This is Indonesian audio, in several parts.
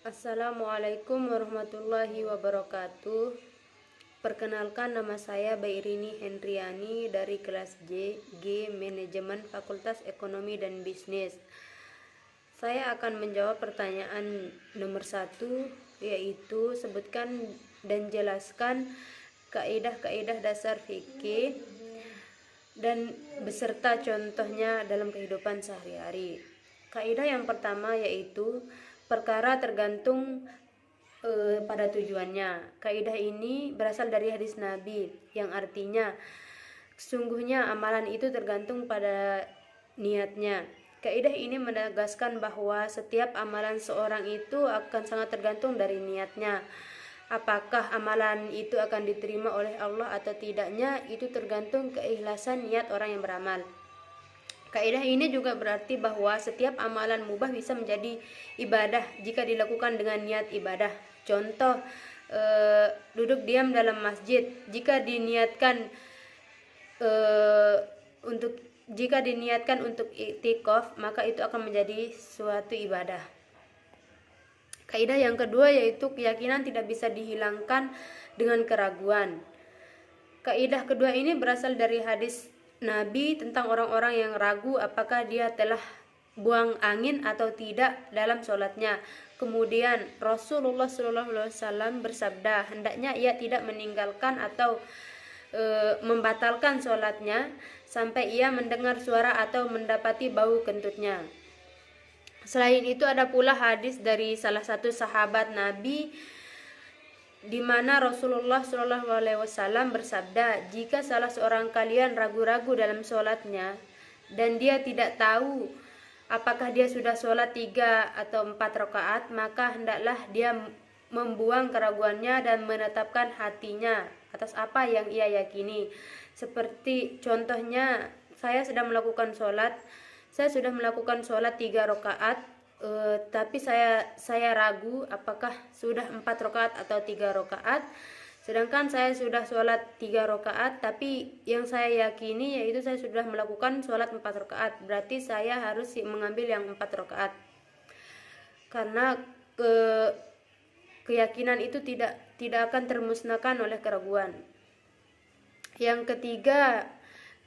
Assalamualaikum warahmatullahi wabarakatuh. Perkenalkan, nama saya Bairini Hendriani dari kelas G Manajemen Fakultas Ekonomi dan Bisnis. Saya akan menjawab pertanyaan nomor 1, yaitu sebutkan dan jelaskan kaidah-kaidah dasar fikih dan beserta contohnya dalam kehidupan sehari-hari. Kaidah yang pertama yaitu perkara tergantung pada tujuannya. Kaidah ini berasal dari hadis Nabi yang artinya sesungguhnya amalan itu tergantung pada niatnya. Kaidah ini menegaskan bahwa setiap amalan seorang itu akan sangat tergantung dari niatnya. Apakah amalan itu akan diterima oleh Allah atau tidaknya, itu tergantung keikhlasan niat orang yang beramal. Kaidah ini juga berarti bahwa setiap amalan mubah bisa menjadi ibadah jika dilakukan dengan niat ibadah. Contoh, duduk diam dalam masjid jika diniatkan untuk i'tikaf, maka itu akan menjadi suatu ibadah. Kaidah yang kedua yaitu keyakinan tidak bisa dihilangkan dengan keraguan. Kaidah kedua ini berasal dari hadis Nabi tentang orang-orang yang ragu apakah dia telah buang angin atau tidak dalam sholatnya. Kemudian Rasulullah SAW bersabda, hendaknya ia tidak meninggalkan atau membatalkan sholatnya sampai ia mendengar suara atau mendapati bau kentutnya. Selain itu ada pula hadis dari salah satu sahabat Nabi di mana Rasulullah SAW bersabda, jika salah seorang kalian ragu-ragu dalam sholatnya dan dia tidak tahu apakah dia sudah sholat 3 atau 4 rakaat, maka hendaklah dia membuang keraguannya dan menetapkan hatinya atas apa yang ia yakini. Seperti contohnya, saya sudah melakukan sholat 3 rakaat, tapi saya ragu apakah sudah 4 rakaat atau 3 rakaat. Sedangkan saya sudah sholat 3 rakaat, tapi yang saya yakini yaitu saya sudah melakukan sholat 4 rakaat. Berarti saya harus mengambil yang 4 rakaat. Karena keyakinan itu tidak akan termusnahkan oleh keraguan. Yang ketiga,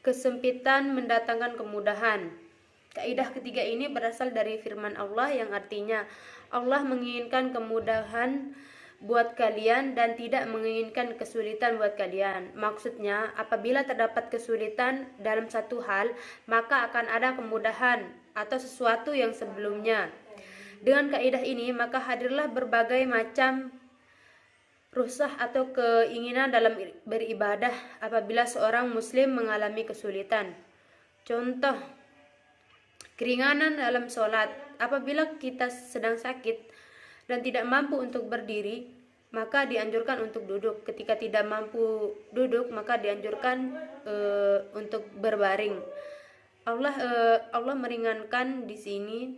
kesempitan mendatangkan kemudahan. Kaidah ketiga ini berasal dari firman Allah yang artinya Allah menginginkan kemudahan buat kalian dan tidak menginginkan kesulitan buat kalian. Maksudnya, apabila terdapat kesulitan dalam satu hal, maka akan ada kemudahan atau sesuatu yang sebelumnya. Dengan kaidah ini, maka hadirlah berbagai macam rusah atau keinginan dalam beribadah apabila seorang muslim mengalami kesulitan. Contoh, keringanan dalam sholat. Apabila kita sedang sakit dan tidak mampu untuk berdiri, maka dianjurkan untuk duduk. Ketika tidak mampu duduk, maka dianjurkan untuk berbaring. Allah meringankan di sini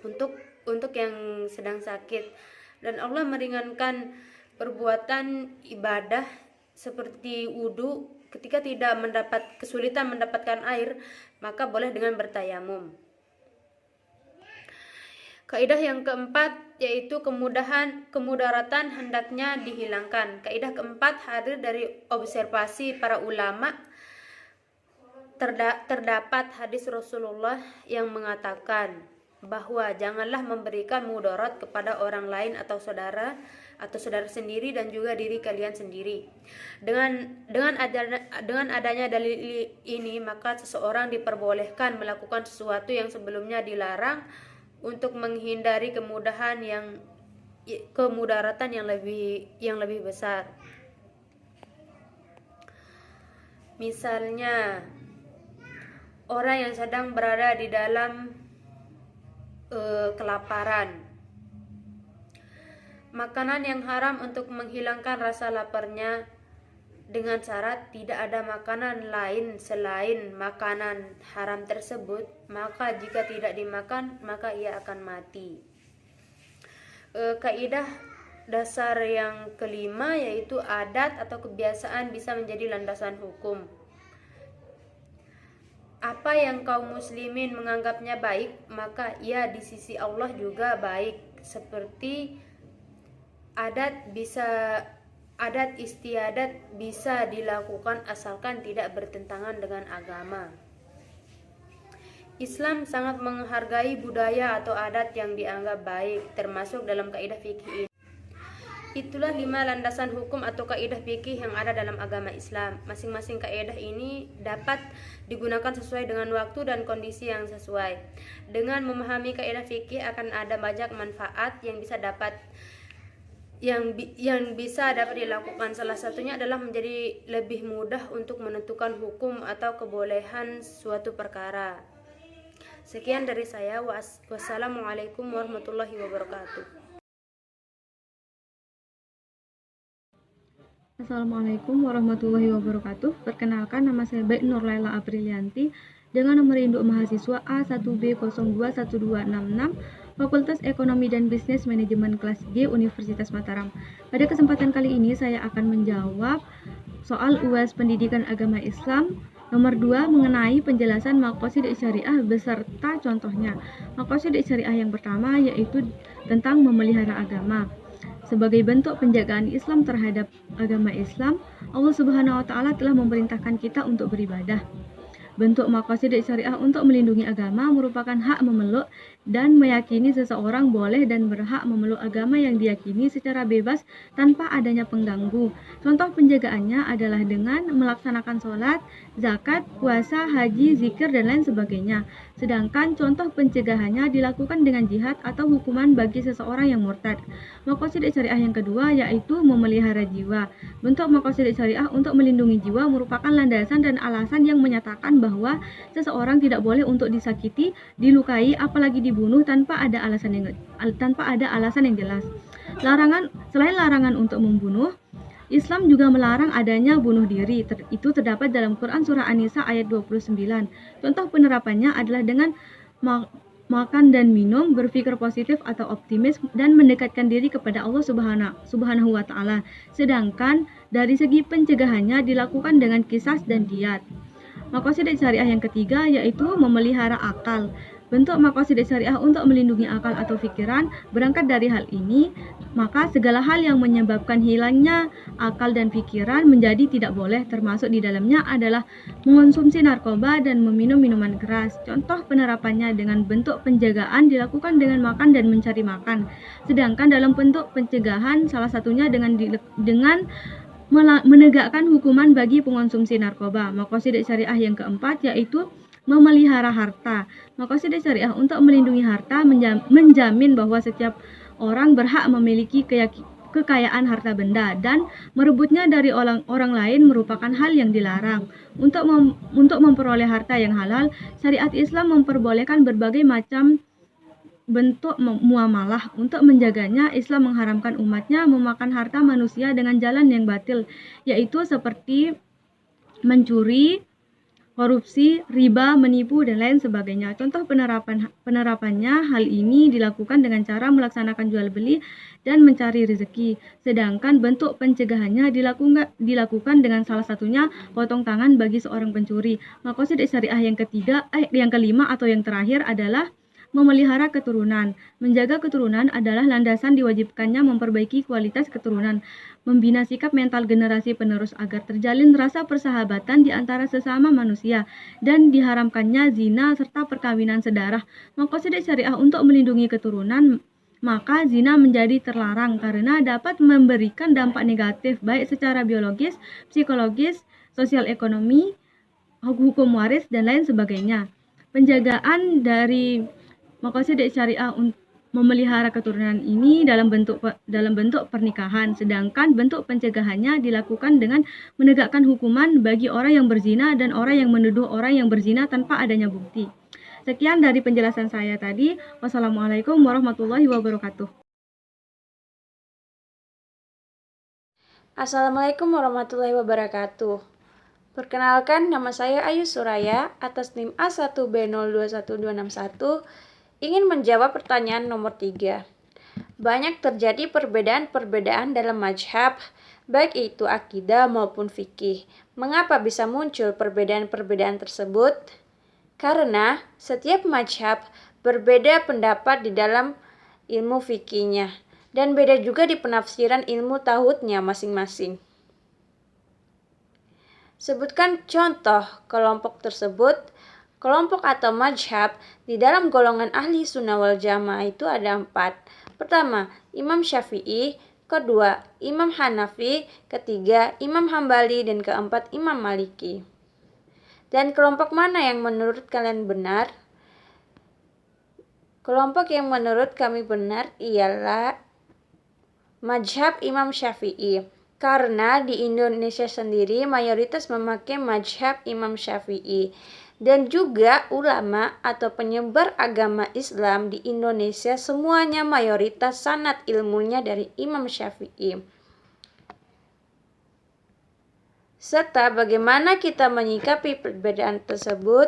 untuk yang sedang sakit, dan Allah meringankan perbuatan ibadah seperti wudu. Ketika tidak kesulitan mendapatkan air, maka boleh dengan bertayamum. Kaidah yang keempat yaitu kemudaratan hendaknya dihilangkan. Kaidah keempat hadir dari observasi para ulama. Terdapat hadis Rasulullah yang mengatakan bahwa janganlah memberikan mudarat kepada orang lain atau saudara sendiri dan juga diri kalian sendiri. Dengan adanya dalil ini, maka seseorang diperbolehkan melakukan sesuatu yang sebelumnya dilarang untuk menghindari kemudaratan yang lebih besar. Misalnya, orang yang sedang berada di dalam kelaparan. Makanan yang haram untuk menghilangkan rasa laparnya dengan syarat tidak ada makanan lain selain makanan haram tersebut, maka jika tidak dimakan maka ia akan mati. Kaidah dasar yang kelima yaitu adat atau kebiasaan bisa menjadi landasan hukum. Apa yang kaum muslimin menganggapnya baik, maka ia di sisi Allah juga baik. seperti adat istiadat bisa dilakukan asalkan tidak bertentangan dengan agama. Islam sangat menghargai budaya atau adat yang dianggap baik, termasuk dalam kaidah fikih ini. Itulah 5 landasan hukum atau kaidah fikih yang ada dalam agama Islam. Masing-masing kaidah ini dapat digunakan sesuai dengan waktu dan kondisi yang sesuai. Dengan memahami kaidah fikih akan ada banyak manfaat yang bisa dapat dilakukan. Salah satunya adalah menjadi lebih mudah untuk menentukan hukum atau kebolehan suatu perkara. Sekian dari saya. Wassalamualaikum warahmatullahi wabarakatuh. Assalamualaikum warahmatullahi wabarakatuh. Perkenalkan, nama saya Baik Nurlaila Aprilianti dengan nomor induk mahasiswa A1B021266 Fakultas Ekonomi dan Bisnis Manajemen kelas G Universitas Mataram. Pada kesempatan kali ini saya akan menjawab soal UAS Pendidikan Agama Islam nomor 2 mengenai penjelasan maqasid syariah beserta contohnya. Maqasid syariah yang pertama yaitu tentang memelihara agama. Sebagai bentuk penjagaan Islam terhadap agama Islam, Allah Subhanahu wa taala telah memerintahkan kita untuk beribadah. Bentuk maqasid syariah untuk melindungi agama merupakan hak memeluk dan meyakini seseorang boleh dan berhak memeluk agama yang diyakini secara bebas tanpa adanya pengganggu. Contoh penjagaannya adalah dengan melaksanakan sholat, zakat, puasa, haji, zikir, dan lain sebagainya. Sedangkan contoh pencegahannya dilakukan dengan jihad atau hukuman bagi seseorang yang murtad. Maqasid syariah yang kedua yaitu memelihara jiwa. Bentuk maqasid syariah untuk melindungi jiwa merupakan landasan dan alasan yang menyatakan bahwa seseorang tidak boleh untuk disakiti, dilukai, apalagi dibunuh tanpa ada alasan yang jelas. Selain larangan untuk membunuh, Islam juga melarang adanya bunuh diri. Itu terdapat dalam Quran surah An-Nisa ayat 29. Contoh penerapannya adalah dengan makan dan minum, berpikir positif atau optimis, dan mendekatkan diri kepada Allah Subhanahu wa taala. Sedangkan dari segi pencegahannya dilakukan dengan qisas dan diyat. Maqasid syariah yang ketiga yaitu memelihara akal. Bentuk maqasid syariah untuk melindungi akal atau pikiran berangkat dari hal ini, maka segala hal yang menyebabkan hilangnya akal dan pikiran menjadi tidak boleh, termasuk di dalamnya adalah mengonsumsi narkoba dan meminum minuman keras. Contoh penerapannya dengan bentuk penjagaan dilakukan dengan makan dan mencari makan. Sedangkan dalam bentuk pencegahan salah satunya dengan menegakkan hukuman bagi pengonsumsi narkoba. Maqasid syariah yang keempat yaitu memelihara harta. Maqasid syariah untuk melindungi harta menjamin bahwa setiap orang berhak memiliki kekayaan harta benda dan merebutnya dari orang lain merupakan hal yang dilarang. Untuk memperoleh harta yang halal, syariat Islam memperbolehkan berbagai macam bentuk muamalah. Untuk menjaganya, Islam mengharamkan umatnya memakan harta manusia dengan jalan yang batil, yaitu seperti mencuri, korupsi, riba, menipu, dan lain sebagainya. Contoh penerapannya, hal ini dilakukan dengan cara melaksanakan jual beli dan mencari rezeki. Sedangkan bentuk pencegahannya dilakukan dengan salah satunya potong tangan bagi seorang pencuri. Maqasid syariah yang kelima atau yang terakhir adalah memelihara keturunan. Menjaga keturunan adalah landasan diwajibkannya memperbaiki kualitas keturunan, membina sikap mental generasi penerus agar terjalin rasa persahabatan di antara sesama manusia, dan diharamkannya zina serta perkawinan sedarah. Maqasid syariah untuk melindungi keturunan, maka zina menjadi terlarang karena dapat memberikan dampak negatif baik secara biologis, psikologis, sosial ekonomi, hukum waris, dan lain sebagainya. Penjagaan dari maqasid syariah memelihara keturunan ini dalam bentuk pernikahan, sedangkan bentuk pencegahannya dilakukan dengan menegakkan hukuman bagi orang yang berzina dan orang yang menuduh orang yang berzina tanpa adanya bukti. Sekian dari penjelasan saya tadi. Wassalamualaikum warahmatullahi wabarakatuh. Assalamualaikum warahmatullahi wabarakatuh. Perkenalkan, nama saya Ayu Suraya atas NIM A1B021261 ingin menjawab pertanyaan nomor 3. Banyak terjadi perbedaan-perbedaan dalam mazhab, baik itu akidah maupun fikih. Mengapa bisa muncul perbedaan-perbedaan tersebut? Karena setiap mazhab berbeda pendapat di dalam ilmu fikihnya, dan beda juga di penafsiran ilmu tauhidnya masing-masing. Sebutkan contoh kelompok tersebut. Kelompok atau mazhab di dalam golongan ahli sunnah wal jamaah itu ada 4. Pertama, Imam Syafi'i. Kedua, Imam Hanafi. Ketiga, Imam Hambali. Dan keempat, Imam Maliki. Dan kelompok mana yang menurut kalian benar? Kelompok yang menurut kami benar ialah mazhab Imam Syafi'i. Karena di Indonesia sendiri mayoritas memakai mazhab Imam Syafi'i. Dan juga ulama atau penyebar agama Islam di Indonesia semuanya mayoritas sanad ilmunya dari Imam Syafi'i. Serta bagaimana kita menyikapi perbedaan tersebut?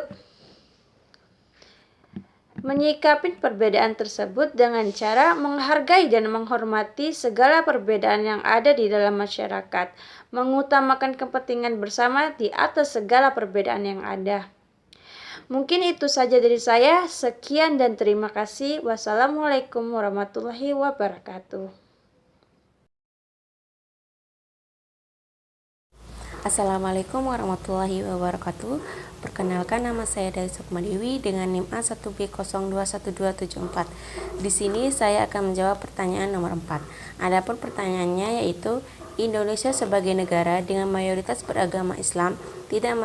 Menyikapi perbedaan tersebut dengan cara menghargai dan menghormati segala perbedaan yang ada di dalam masyarakat, mengutamakan kepentingan bersama di atas segala perbedaan yang ada. Mungkin itu saja dari saya. Sekian dan terima kasih. Wassalamualaikum warahmatullahi wabarakatuh. Assalamualaikum warahmatullahi wabarakatuh. Perkenalkan, nama saya Dai Sukma Dewi dengan NIM A1B021274. Di sini saya akan menjawab pertanyaan nomor 4. Adapun pertanyaannya yaitu, Indonesia sebagai negara dengan mayoritas beragama Islam tidak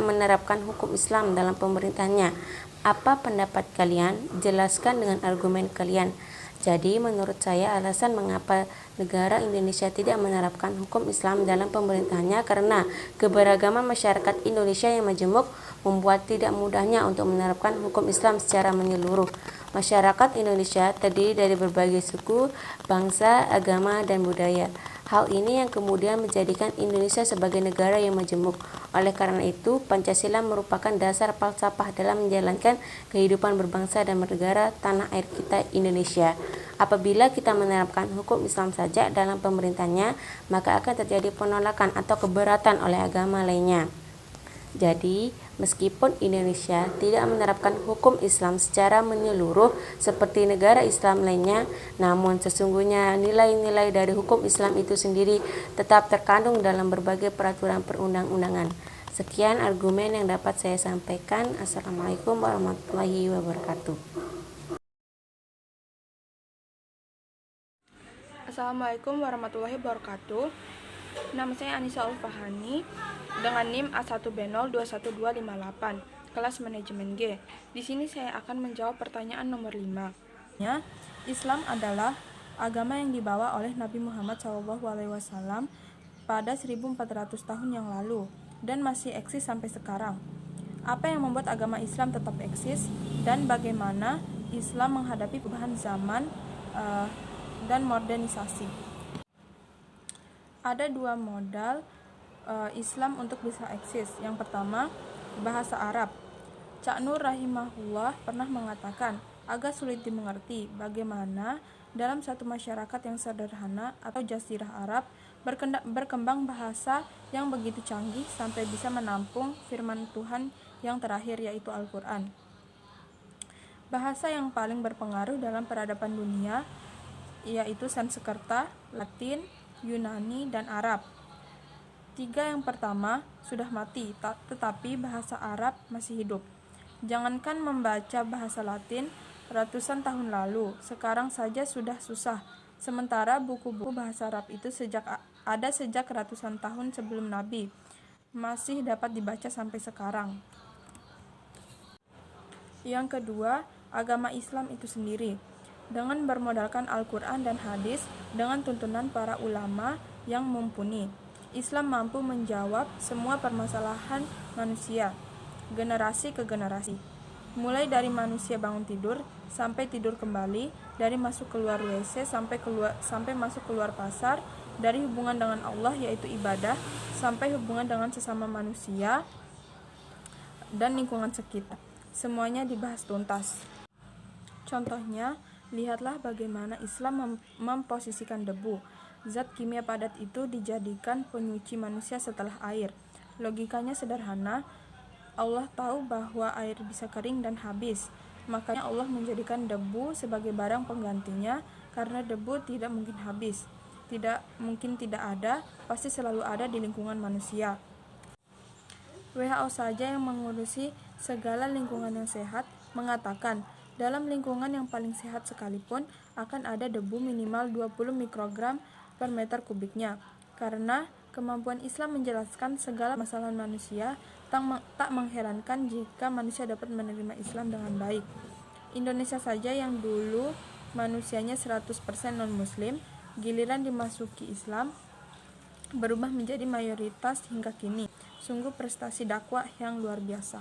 menerapkan hukum Islam dalam pemerintahnya. Apa pendapat kalian? Jelaskan dengan argumen kalian. Jadi menurut saya alasan mengapa negara Indonesia tidak menerapkan hukum Islam dalam pemerintahnya karena keberagaman masyarakat Indonesia yang majemuk membuat tidak mudahnya untuk menerapkan hukum Islam secara menyeluruh. Masyarakat Indonesia terdiri dari berbagai suku, bangsa, agama, dan budaya. Hal ini yang kemudian menjadikan Indonesia sebagai negara yang majemuk. Oleh karena itu, Pancasila merupakan dasar falsafah dalam menjalankan kehidupan berbangsa dan bernegara tanah air kita Indonesia. Apabila kita menerapkan hukum Islam saja dalam pemerintahnya, maka akan terjadi penolakan atau keberatan oleh agama lainnya. Jadi, meskipun Indonesia tidak menerapkan hukum Islam secara menyeluruh seperti negara Islam lainnya, namun sesungguhnya nilai-nilai dari hukum Islam itu sendiri tetap terkandung dalam berbagai peraturan perundang-undangan. Sekian argumen yang dapat saya sampaikan. Assalamualaikum warahmatullahi wabarakatuh. Assalamualaikum warahmatullahi wabarakatuh. Nama saya Anissa Ulfahani dengan NIM A1B021258, kelas manajemen G. Di sini saya akan menjawab pertanyaan nomor 5. Islam adalah agama yang dibawa oleh Nabi Muhammad SAW pada 1400 tahun yang lalu dan masih eksis sampai sekarang. Apa yang membuat agama Islam tetap eksis dan bagaimana Islam menghadapi perubahan zaman dan modernisasi? Ada 2 modal Islam untuk bisa eksis. Yang pertama, bahasa Arab. Cak Nur rahimahullah pernah mengatakan, agak sulit dimengerti bagaimana dalam satu masyarakat yang sederhana atau jazirah Arab berkembang bahasa yang begitu canggih sampai bisa menampung firman Tuhan yang terakhir, yaitu Al-Quran. Bahasa yang paling berpengaruh dalam peradaban dunia yaitu Sanskerta, Latin, Yunani, dan Arab. 3 yang pertama sudah mati, tetapi bahasa Arab masih hidup. Jangankan membaca bahasa Latin ratusan tahun lalu, sekarang saja sudah susah. Sementara buku-buku bahasa Arab itu ada sejak ratusan tahun sebelum Nabi, masih dapat dibaca sampai sekarang. Yang kedua, agama Islam itu sendiri. Dengan bermodalkan Al-Quran dan hadis dengan tuntunan para ulama yang mumpuni, Islam mampu menjawab semua permasalahan manusia, generasi ke generasi. Mulai dari manusia bangun tidur sampai tidur kembali, dari masuk keluar WC sampai masuk keluar pasar, dari hubungan dengan Allah yaitu ibadah sampai hubungan dengan sesama manusia dan lingkungan sekitar. Semuanya dibahas tuntas. Contohnya, lihatlah bagaimana Islam memposisikan debu. Zat kimia padat itu dijadikan penyuci manusia setelah air. Logikanya sederhana. Allah tahu bahwa air bisa kering dan habis. Makanya Allah menjadikan debu sebagai barang penggantinya, karena debu tidak mungkin habis, tidak ada, pasti selalu ada di lingkungan manusia. WHO saja yang mengurusi segala lingkungan yang sehat mengatakan, dalam lingkungan yang paling sehat sekalipun akan ada debu minimal 20 mikrogram per meter kubiknya. Karena kemampuan Islam menjelaskan segala masalah manusia, tak mengherankan jika manusia dapat menerima Islam dengan baik. Indonesia saja yang dulu manusianya 100% non-muslim, giliran dimasuki Islam berubah menjadi mayoritas hingga kini. Sungguh prestasi dakwah yang luar biasa.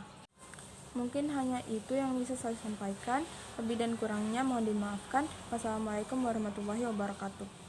Mungkin hanya itu yang bisa saya sampaikan. Lebih dan kurangnya mohon dimaafkan. Wassalamualaikum warahmatullahi wabarakatuh.